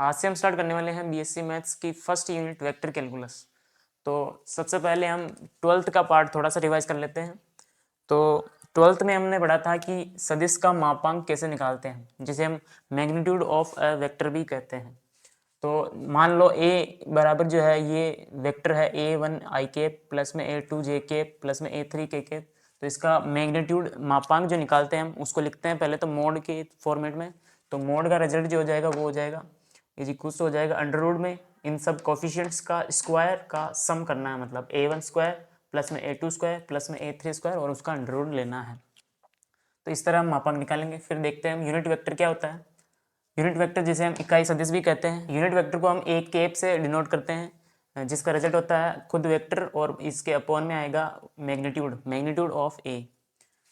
आज से हम स्टार्ट करने वाले हैं बीएससी मैथ्स की फर्स्ट यूनिट वेक्टर कैलकुलस। तो सबसे पहले हम ट्वेल्थ का पार्ट थोड़ा सा रिवाइज कर लेते हैं। तो ट्वेल्थ में हमने पढ़ा था कि सदिश का मापांक कैसे निकालते हैं, जिसे हम मैग्नीट्यूड ऑफ अ वेक्टर भी कहते हैं। तो मान लो a बराबर जो है ये वेक्टर है a1 आई कैप प्लस में a2 जे कैप प्लस में a3 के कैप। तो इसका मैग्नीट्यूड मापांक जो निकालते हैं हम उसको लिखते हैं पहले तो मोड के फॉर्मेट में। तो मोड का रिजल्ट जो हो जाएगा वो हो जाएगा इज इक्वल्स हो जाएगा अंडर रूट में इन सब कोफिशिएंट्स का स्क्वायर का सम करना है, मतलब a1 स्क्वायर प्लस में a2 स्क्वायर प्लस में a3 स्क्वायर और उसका अंडर रूट लेना है। तो इस तरह हम मापांक निकालेंगे। फिर देखते हैं हम यूनिट वेक्टर क्या होता है। यूनिट वेक्टर जिसे हम इकाई सदिश भी कहते हैं, यूनिट वेक्टर को हम एक कैप से डिनोट करते हैं, जिसका रिजल्ट होता है खुद वेक्टर और इसके अपॉन में आएगा मैग्नीट्यूड ऑफ ए।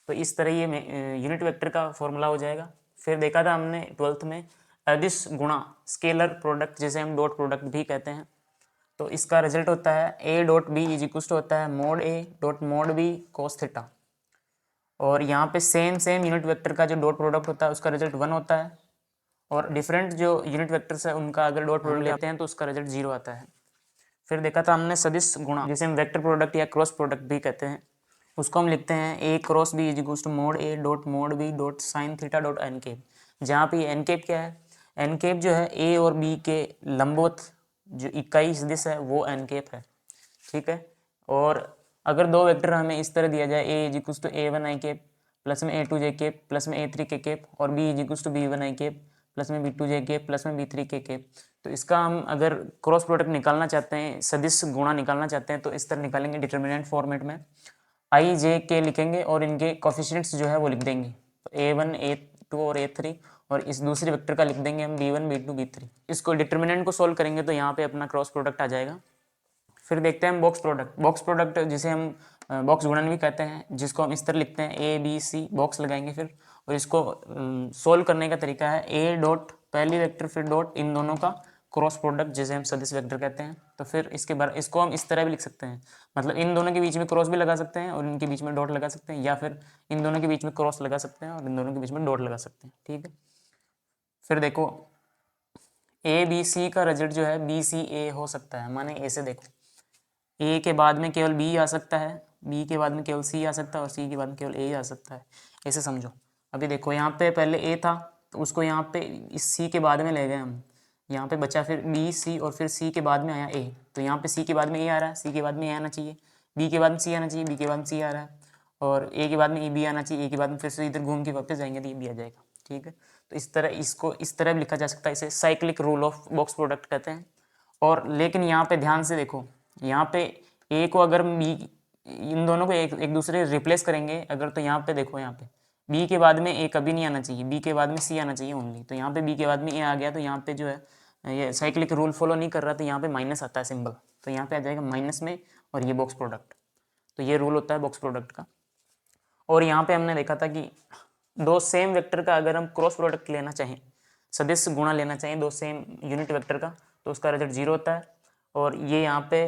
तो इस तरह ये यूनिट वेक्टर का फॉर्मूला हो जाएगा। फिर देखा था हमने ट्वेल्थ में अदिश गुणा स्केलर प्रोडक्ट जिसे हम डॉट प्रोडक्ट भी कहते हैं। तो इसका रिजल्ट होता है A dot B is equal to होता है mod A dot mod B cos theta. और यहाँ पे सेम यूनिट वेक्टर का जो डॉट प्रोडक्ट होता है उसका रिजल्ट 1 होता है, और डिफरेंट जो यूनिट वेक्टर्स है उनका अगर डॉट प्रोडक्ट लेते हैं तो उसका रिजल्ट 0 आता है। फिर देखा था हमने सदिश गुणा जिसे हम वेक्टर प्रोडक्ट या क्रॉस प्रोडक्ट भी कहते हैं, उसको हम लिखते हैं A cross B is equals to mod A dot mod B dot sine theta dot N cap. जहाँ पे एन कैप क्या है, एन कैप जो है ए और बी के लंबवत जो इकाई सदिश है वो एन कैप है, ठीक है। और अगर दो वेक्टर हमें इस तरह दिया जाए A is equals to A one I cap plus में a2 जे कैप प्लस में a3 के कैप और b is equals to b1 I cap plus में b2 जे कैप प्लस में b3 के कैप। तो इसका हम अगर क्रॉस प्रोडक्ट निकालना चाहते हैं, सदिश गुणा निकालना चाहते हैं, तो इस तरह निकालेंगे डिटर्मिनेंट फॉर्मेट में आई जे के लिखेंगे और इनके कोफिशिएंट्स जो है वो लिख देंगे, तो a1 a2 और a3, और इस दूसरे वेक्टर का लिख देंगे हम b1 b2 b3। इसको डिटर्मिनेंट को सोल्व करेंगे तो यहाँ पे अपना क्रॉस प्रोडक्ट आ जाएगा। फिर देखते हैं हम बॉक्स प्रोडक्ट जिसे हम बॉक्स गुणन भी कहते हैं, जिसको हम इस तरह लिखते हैं ए बी सी बॉक्स लगाएंगे फिर, और इसको सोल्व करने का तरीका है ए डॉट पहली वेक्टर फिर डॉट इन दोनों का क्रॉस प्रोडक्ट जिसे हम सदिश वेक्टर कहते हैं। तो फिर इसके बाद इसको हम इस तरह भी लिख सकते हैं, मतलब इन दोनों के बीच में क्रॉस भी लगा सकते हैं और इनके बीच में डॉट लगा सकते हैं, या फिर इन दोनों के बीच में क्रॉस लगा सकते हैं और इन दोनों के बीच में डॉट लगा सकते हैं, ठीक है। फिर देखो ए बी सी का रिजल्ट जो है बी सी ए हो सकता है, माने ए से देखो ए के बाद में केवल बी आ सकता है, बी के बाद में केवल सी आ सकता है और सी के बाद में केवल ए आ सकता है, ऐसे समझो। अभी देखो यहाँ पे पहले ए था तो उसको यहाँ पे इस सी के बाद में ले गए हम, यहाँ पे बचा फिर बी सी और फिर सी के बाद में आया ए। तो यहाँ पे सी के बाद में ए आ रहा है, सी के बाद में ए आना चाहिए, बी के बाद में सी आना चाहिए, बी के बाद में सी आ रहा है, और ए के बाद में ए बी आना चाहिए, ए के बाद में फिर से इधर घूम के वापस जाएंगे तो ये बी आ जाएगा, ठीक है। तो इस तरह इसको इस तरह भी लिखा जा सकता है, इसे cyclic rule of box product कहते हैं। और लेकिन यहाँ पे ध्यान से देखो, यहाँ पे ए को अगर बी इन दोनों को एक दूसरे रिप्लेस करेंगे अगर, तो यहाँ पे देखो यहाँ पे बी के बाद में ए कभी नहीं आना चाहिए, बी के बाद में सी आना चाहिए ओनली। तो यहाँ पे बी के बाद में ए आ गया तो यहाँ पे जो है ये साइक्लिक रूल फॉलो नहीं कर रहा, तो यहाँ पे माइनस आता है सिंबल, तो यहाँ पे आ जाएगा माइनस में और ये बॉक्स प्रोडक्ट। तो ये रूल होता है बॉक्स प्रोडक्ट का। और यहाँ पे हमने देखा था कि दो सेम वेक्टर का अगर हम क्रॉस प्रोडक्ट लेना चाहें, सदिश गुणा लेना चाहें दो सेम यूनिट वेक्टर का, तो उसका रिजल्ट 0 होता है। और ये यहाँ पे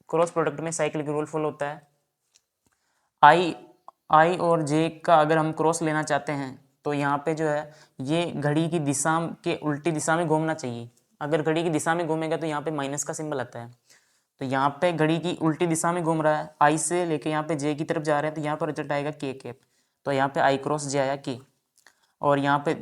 क्रॉस प्रोडक्ट में साइक्लिक रूल फॉलो होता है। आई और जे का अगर हम क्रॉस लेना चाहते हैं तो यहाँ पे जो है ये घड़ी की दिशा के उल्टी दिशा में घूमना चाहिए। अगर घड़ी की दिशा में घूमेगा तो यहाँ पे माइनस का सिंबल आता है। तो यहाँ पे घड़ी की उल्टी दिशा में घूम रहा है, आई से लेके यहाँ पे जे की तरफ जा रहे हैं, तो यहाँ पर रिजल्ट आएगा के कैप। तो यहाँ पे आई क्रॉस जे आया के, और यहाँ पे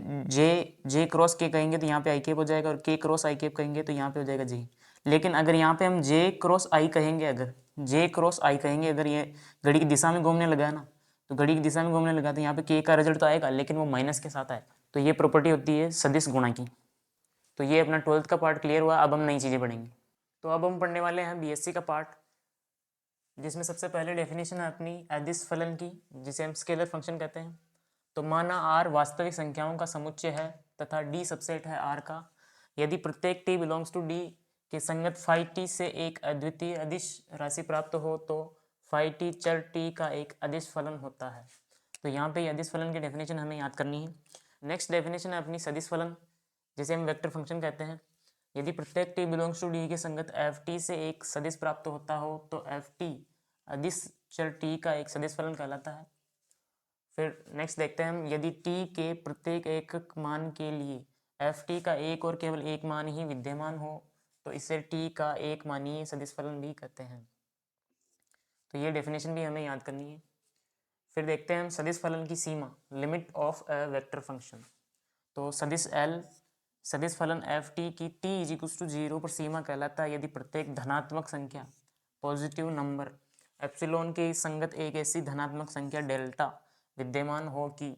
जे क्रॉस के कहेंगे तो यहाँ पे आई कैप हो जाएगा, और के क्रॉस आई कैप कहेंगे तो यहाँ पे हो जाएगा जे। लेकिन अगर यहाँ पे हम जे क्रॉस आई कहेंगे, अगर जे क्रॉस आई कहेंगे, अगर ये घड़ी की दिशा में घूमने लगा है ना, तो घड़ी की दिशा में घूमने लगा तो यहाँ पे के का रिजल्ट तो आएगा लेकिन वो माइनस के साथ आएगा। तो ये प्रॉपर्टी होती है सदिश गुणा की। तो ये अपना ट्वेल्थ का पार्ट क्लियर हुआ। अब हम नई चीज़ें पढ़ेंगे। तो अब हम पढ़ने वाले हैं बीएससी का पार्ट, जिसमें सबसे पहले डेफिनेशन है अपनी अदिश फलन की, जिसे हम स्केलर फंक्शन कहते हैं। तो माना R वास्तविक संख्याओं का समुच्चय है तथा D सबसेट है R का, यदि प्रत्येक t बिलोंग्स टू D के संगत फाई t से एक अद्वितीय अदिश राशि प्राप्त हो तो फाई t चर t का एक अदिश फलन होता है। तो यहाँ पे अदिश फलन की डेफिनेशन हमें याद करनी है। नेक्स्ट डेफिनेशन है अपनी सदिश फलन, जिसे हम वेक्टर फंक्शन कहते हैं। यदि प्रत्येक t बिलोंग्स टू D के संगत एफ टी से एक सदिश प्राप्त होता हो तो एफ टी अदिश चर t का एक सदिश फलन कहलाता है। फिर नेक्स्ट देखते हैं हम, यदि t के प्रत्येक एकक मान के लिए एफ टी का एक और केवल एक मान ही विद्यमान हो तो इसे टी का एक मानीय सदिश फलन भी कहते हैं। तो ये डेफिनेशन भी हमें याद करनी है। फिर देखते हैं हम सदिश फलन की सीमा, limit of a vector function. तो सदिश एल सदिश फलन एफ टी की टी इज इक्वल टू 0 पर सीमा कहलाता है यदि प्रत्येक धनात्मक संख्या, पॉजिटिव नंबर एप्सिलॉन के संगत एक ऐसी धनात्मक संख्या डेल्टा विद्यमान हो कि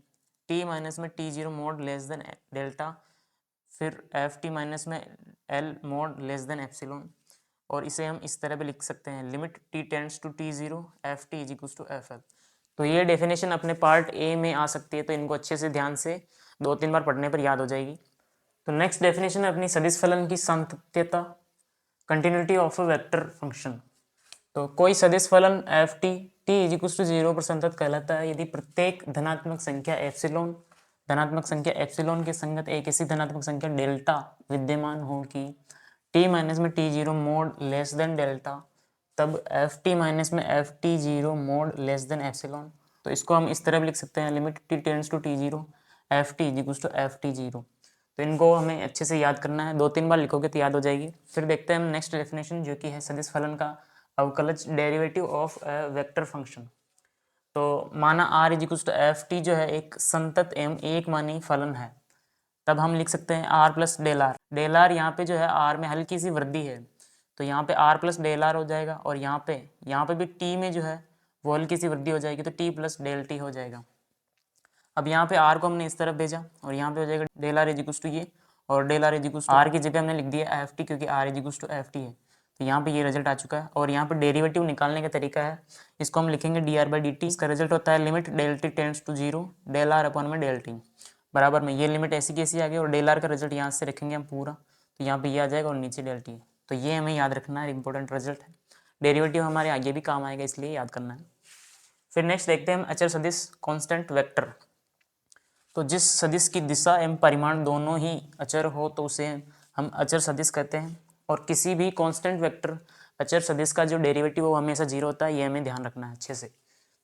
टी माइनस में T zero mod less than delta, फिर एफ टी माइनस में L mod less than epsilon. और इसे हम इस तरह भी लिख सकते हैं, limit T tends to T zero F T is equal to F L. तो ये डेफिनेशन अपने पार्ट ए में आ सकती है, तो इनको अच्छे से ध्यान से 2-3 बार पढ़ने पर याद हो जाएगी। तो नेक्स्ट डेफिनेशन है अपनी सदिश फलन की सातत्यता, continuity of a vector function. तो कोई सदिश फलन F T T is equal to 0 पर संतत कहलाता है यदि प्रत्येक धनात्मक संख्या एप्सिलॉन के संगत एक ऐसी धनात्मक संख्या डेल्टा विद्यमान हो कि टी माइनस में T zero mod less than delta, तब एफ टी माइनस में F T zero mod less than epsilon. तो इसको हम इस तरह भी लिख सकते हैं, limit T tends to T zero F T is equal to F T zero. तो इनको हमें अच्छे से याद करना है, 2-3 बार लिखोगे तो याद हो जाएगी। फिर देखते हैं हम नेक्स्ट डेफिनेशन जो कि है सदिश फलन का अवकलज derivative of a vector function. तो माना R is equal to F T जो है एक संतत एवं एक मानी फलन है, तब हम लिख सकते हैं R plus del R. Del R यहाँ पे जो है आर में हल्की सी वृद्धि है, तो यहाँ पे आर प्लस डेल आर हो जाएगा, और यहाँ पे भी टी में जो है वो हल्की सी वृद्धि हो जाएगी, तो टी प्लस डेल टी हो जाएगा। अब यहाँ पे आर को हमने इस तरफ भेजा और यहाँ पे हो जाएगा del R is equal to ये, और del R is equal to R की जगह हमने लिख दिया एफ टी, क्योंकि R is equal to F T है। तो यहाँ पे ये रिजल्ट आ चुका है। और यहाँ पे डेरिवेटिव निकालने का तरीका है, इसको हम लिखेंगे D R by D T. इसका रिजल्ट होता है limit del T tends to 0 del R upon में डेल टी बराबर में ये लिमिट ऐसी कैसी आ गई, और डेल आर का रिजल्ट यहाँ से रखेंगे हम पूरा, तो यहाँ पे ये आ जाएगा और नीचे डेल टी। तो ये हमें याद रखना है, इंपॉर्टेंट रिजल्ट है। डेरिवेटिव हमारे आगे भी काम आएगा, इसलिए याद करना है। फिर नेक्स्ट देखते हैं हम अचर सदिश कॉन्स्टेंट वेक्टर। तो जिस सदिश की दिशा एवं परिमाण दोनों ही अचर हो तो उसे हम अचर सदिश कहते हैं। और किसी भी कांस्टेंट वेक्टर अचर सदिश का जो डेरिवेटिव वो हमेशा 0 होता है, ये हमें ध्यान रखना है अच्छे से।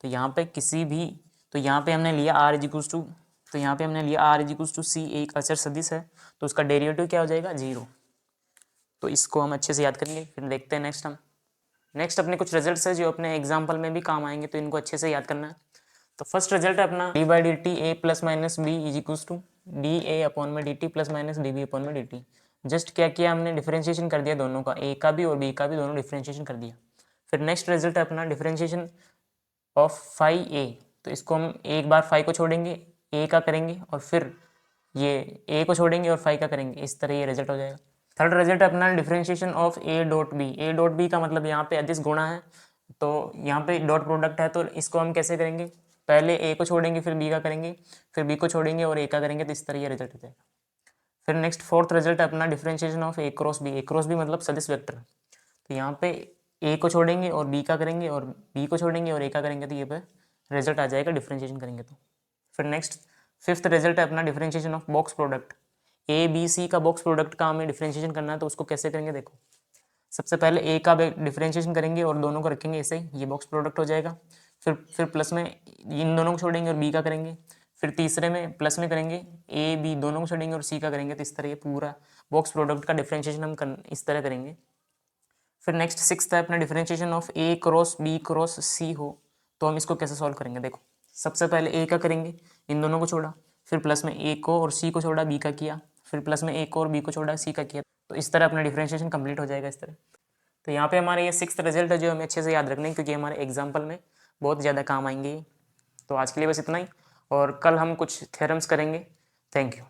तो यहाँ पे किसी भी, तो यहाँ पे हमने लिया आर इज इक्वल्स टू, तो यहाँ पे हमने लिया आर इज इक्वल्स टू सी, एक अचर सदिश है, तो उसका डेरिवेटिव क्या हो जाएगा 0। तो इसको हम अच्छे से याद करेंगे। फिर देखते हैं नेक्स्ट अपने कुछ रिजल्ट्स है जो अपने एग्जाम्पल में भी काम आएंगे, तो इनको अच्छे से याद करना है। तो फर्स्ट रिजल्ट है अपना D by D T A plus minus B is equals to D A upon में D T plus minus D B upon में डी टी। जस्ट क्या किया हमने, डिफरेंशिएशन कर दिया दोनों का, ए का भी और बी का भी, दोनों डिफरेंशिएशन कर दिया। फिर नेक्स्ट रिजल्ट है अपना डिफरेंशिएशन ऑफ फाई ए। तो इसको हम एक बार फाई को छोड़ेंगे, ए का करेंगे, और फिर ये ए को छोड़ेंगे और फाई का करेंगे, इस तरह ये रिजल्ट हो जाएगा। थर्ड रिजल्ट है अपना differentiation of A dot B. A dot B का मतलब यहाँ पे अदिश गुणा है, तो यहाँ पे डॉट प्रोडक्ट है, तो इसको हम कैसे करेंगे, पहले ए को छोड़ेंगे फिर बी का करेंगे, फिर बी को छोड़ेंगे और ए का करेंगे, तो इस तरह ये रिजल्ट हो जाएगा। फिर नेक्स्ट फोर्थ रिजल्ट है अपना differentiation of A cross B. A cross B मतलब सदिश वेक्टर। तो यहाँ पे ए को छोड़ेंगे और बी का करेंगे, और बी को छोड़ेंगे और ए का करेंगे, तो ये पे रिजल्ट आ जाएगा डिफरेंशिएशन करेंगे तो। फिर नेक्स्ट फिफ्थ रिजल्ट है अपना differentiation of box product. A B C का बॉक्स प्रोडक्ट का हमें डिफरेंशिएशन करना है, तो उसको कैसे करेंगे देखो। सबसे पहले ए का डिफरेंशिएशन करेंगे और दोनों को रखेंगे ऐसे ही, ये बॉक्स प्रोडक्ट हो जाएगा। फिर प्लस में इन दोनों को छोड़ेंगे और बी का करेंगे, फिर तीसरे में प्लस में करेंगे ए बी दोनों को छोड़ेंगे और सी का करेंगे, तो इस तरह ये पूरा बॉक्स प्रोडक्ट का डिफरेंशिएशन हम इस तरह करेंगे। फिर नेक्स्ट सिक्स्थ है अपना differentiation of A cross B cross C हो, तो हम इसको कैसे सॉल्व करेंगे देखो। सबसे पहले ए का करेंगे, इन दोनों को छोड़ा, फिर प्लस में ए को और सी को छोड़ा, बी का किया, फिर प्लस में ए को और बी को छोड़ा, सी का किया, तो इस तरह अपना डिफरेंशिएशन कंप्लीट हो जाएगा इस तरह। तो यहाँ पे हमारे ये सिक्स्थ रिजल्ट है जो हमें अच्छे से याद रखना है, क्योंकि हमारे एग्जाम्पल में बहुत ज़्यादा काम आएंगे। तो आज के लिए बस इतना ही, और कल हम कुछ थ्योरम्स करेंगे। Thank you.